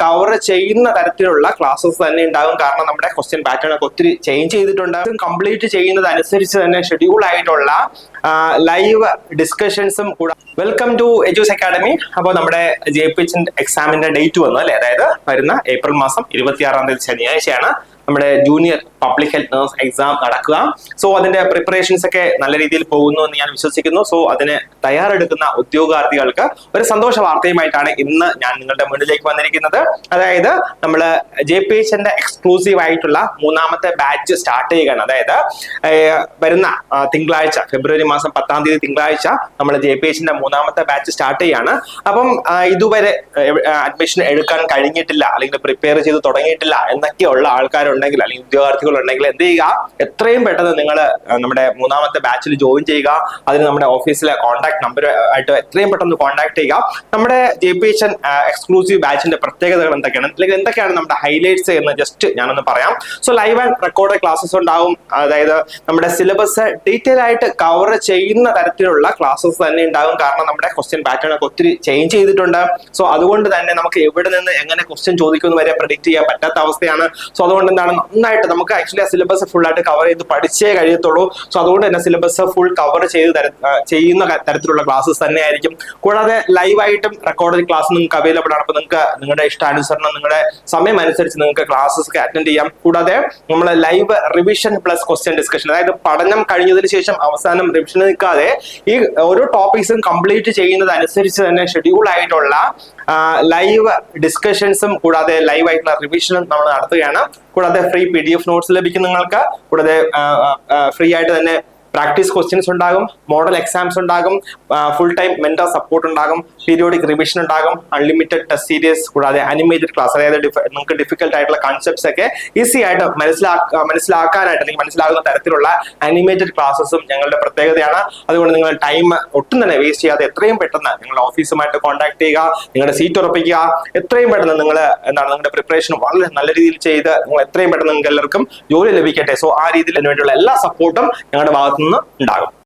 Cover ചെയ്യുന്ന തരത്തിലുള്ള classes തന്നെ ഉണ്ടാകും. കാരണം നമ്മുടെ ക്വസ്റ്റ്യൻ പാറ്റേൺ ഒക്കെ ഒത്തിരി ചേഞ്ച് ചെയ്തിട്ടുണ്ട്. കംപ്ലീറ്റ് ചെയ്യുന്നത് അനുസരിച്ച് തന്നെ ഷെഡ്യൂൾ ആയിട്ടുള്ള ലൈവ് ഡിസ്കഷൻസും കൂടെ. Welcome to Edu's academy. അപ്പോൾ നമ്മുടെ JPH എക്സാമിന്റെ ഡേറ്റ് വന്നു അല്ലേ, അതായത് വരുന്ന ഏപ്രിൽ മാസം 26 ശനിയാഴ്ചയാണ് നമ്മുടെ junior public health nurse exam നടക്കുക. സോ അതിന്റെ പ്രിപ്പറേഷൻസ് ഒക്കെ നല്ല രീതിയിൽ പോകുന്നു എന്ന് ഞാൻ വിശ്വസിക്കുന്നു. സോ അതിന് തയ്യാറെടുക്കുന്ന ഉദ്യോഗാർത്ഥികൾക്ക് ഒരു സന്തോഷ വാർത്തയുമായിട്ടാണ് ഇന്ന് ഞാൻ നിങ്ങളുടെ മുന്നിലേക്ക് വന്നിരിക്കുന്നത്. അതായത് നമ്മൾ JPH എക്സ്ക്ലൂസീവ് ആയിട്ടുള്ള 3ാമത്തെ ബാച്ച് സ്റ്റാർട്ട് ചെയ്യുകയാണ്. അതായത് വരുന്ന തിങ്കളാഴ്ച ഫെബ്രുവരി മാസം 10-ാം തീയതി തിങ്കളാഴ്ച നമ്മൾ JPH 3ാമത്തെ ബാച്ച് സ്റ്റാർട്ട് ചെയ്യാണ്. അപ്പം ഇതുവരെ അഡ്മിഷൻ എടുക്കാൻ കഴിഞ്ഞിട്ടില്ല അല്ലെങ്കിൽ പ്രിപ്പയർ ചെയ്ത് തുടങ്ങിയിട്ടില്ല എന്നൊക്കെയുള്ള ആൾക്കാരുണ്ടെങ്കിൽ അല്ലെങ്കിൽ ഉദ്യോഗാർത്ഥികളുണ്ടെങ്കിൽ എന്ത് ചെയ്യുക, എത്രയും പെട്ടെന്ന് നിങ്ങൾ നമ്മുടെ 3ാമത്തെ ബാച്ചിൽ ജോയിൻ ചെയ്യുക. അതിന് നമ്മുടെ ഓഫീസിലെ കോൺടാക്ട് നമ്പർ ആയിട്ട് എത്രയും പെട്ടെന്ന് കോൺടാക്ട് ചെയ്യുക. നമ്മുടെ JPH എക്സ്ക്ലൂസീവ് ബാച്ചിന്റെ പ്രത്യേകതകൾ എന്തൊക്കെയാണ്, അല്ലെങ്കിൽ എന്തൊക്കെയാണ് നമ്മുടെ ഹൈലൈറ്റ്സ് എന്ന് ജസ്റ്റ് ഞാനൊന്ന് പറയാം. So live and record classes ഉണ്ടാവും. അതായത് നമ്മുടെ സിലബസ് ഡീറ്റെയിൽ ആയിട്ട് കവർ ചെയ്യുന്ന തരത്തിലുള്ള ക്ലാസ്സസ് തന്നെ ഉണ്ടാകും. കാരണം നമ്മുടെ ക്വസ്റ്റ്യൻ പാറ്റേൺ ഒക്കെ ഒത്തിരി ചേഞ്ച് ചെയ്തിട്ടുണ്ട്. സോ അതുകൊണ്ട് തന്നെ നമുക്ക് എവിടെ നിന്ന് എങ്ങനെ ക്വസ്റ്റ്യൻ ചോദിക്കുമെന്ന് വരെ പ്രെഡിക്റ്റ് ചെയ്യാൻ പറ്റാത്ത അവസ്ഥയാണ്. സോ അതുകൊണ്ട് എന്താണ്, നന്നായിട്ട് നമുക്ക് ആക്ച്വലി ആ സിലബസ് ഫുൾ ആയിട്ട് കവർ ചെയ്ത് പഠിച്ചേ കഴിയത്തുള്ളൂ. സോ അതുകൊണ്ട് തന്നെ സിലബസ് ഫുൾ കവർ ചെയ്യുന്ന തരത്തിലുള്ള ക്ലാസ്സസ് തന്നെ ആയിരിക്കും. കൂടാതെ ലൈവായിട്ടും റെക്കോർഡ് ക്ലാസ് നിങ്ങൾക്ക് അവൈലബിൾ ആണ്. അപ്പോൾ നിങ്ങൾക്ക് നിങ്ങളുടെ ഇഷ്ടാനുസരണം നിങ്ങളുടെ സമയം അനുസരിച്ച് നിങ്ങൾക്ക് ക്ലാസ്സസ് ഒക്കെ അറ്റൻഡ് ചെയ്യാം. കൂടാതെ നമ്മൾ live revision plus question discussion, അതായത് പഠനം കഴിഞ്ഞതിന് ശേഷം അവസാനം റിവിഷൻ നിൽക്കാതെ ഈ ഓരോ ടോപ്പിക്സും കംപ്ലീറ്റ് ചെയ്യുന്നത് അനുസരിച്ച് തന്നെ ഷെഡ്യൂൾ ആയിട്ടുള്ള ലൈവ് ഡിസ്കഷൻസും കൂടാതെ ലൈവ് ആയിട്ടുള്ള റിവിഷനും നമ്മൾ നടത്തുകയാണ്. കൂടാതെ ഫ്രീ PDF നോട്ട്സ് ലഭിക്കും നിങ്ങൾക്ക്. കൂടാതെ ഫ്രീ ആയിട്ട് തന്നെ പ്രാക്ടീസ് ക്വസ്റ്റ്യൻസ് ഉണ്ടാകും, മോഡൽ എക്സാംസ് ഉണ്ടാകും, ഫുൾ ടൈം മെന്റർ സപ്പോർട്ട് ഉണ്ടാകും, പീരിയോഡിക് റിവിഷൻ ഉണ്ടാകും, അൺലിമിറ്റഡ് ടെസ്റ്റ് സീരീസ്, കൂടാതെ അനിമേറ്റഡ് ക്ലാസ്, അതായത് നിങ്ങൾക്ക് ഡിഫിക്കൽട്ട് ആയിട്ടുള്ള കൺസെപ്റ്റ്സ് ഒക്കെ ഈസി ആയിട്ട് മനസ്സിലാക്കാനായിട്ട് അല്ലെങ്കിൽ മനസ്സിലാകുന്ന തരത്തിലുള്ള അനിമേറ്റഡ് ക്ലാസ്സസും ഞങ്ങളുടെ പ്രത്യേകതയാണ്. അതുകൊണ്ട് നിങ്ങൾ ടൈം ഒട്ടും തന്നെ വേസ്റ്റ് ചെയ്യാതെ എത്രയും പെട്ടെന്ന് നിങ്ങളുടെ ഓഫീസുമായിട്ട് കോൺടാക്ട് ചെയ്യുക, നിങ്ങളുടെ സീറ്റ് ഉറപ്പിക്കുക. എത്രയും പെട്ടെന്ന് നിങ്ങൾ നിങ്ങളുടെ പ്രിപ്പറേഷൻ വളരെ നല്ല രീതിയിൽ ചെയ്ത് നിങ്ങൾ എത്രയും പെട്ടെന്ന് നിങ്ങൾക്ക് എല്ലാവർക്കും ജോലി ലഭിക്കട്ടെ. സോ ആ രീതിയിൽ അതിനുവേണ്ടിയുള്ള എല്ലാ സപ്പോർട്ടും ഞങ്ങളുടെ ഭാഗത്ത് നിന്ന് ഉണ്ടാകും.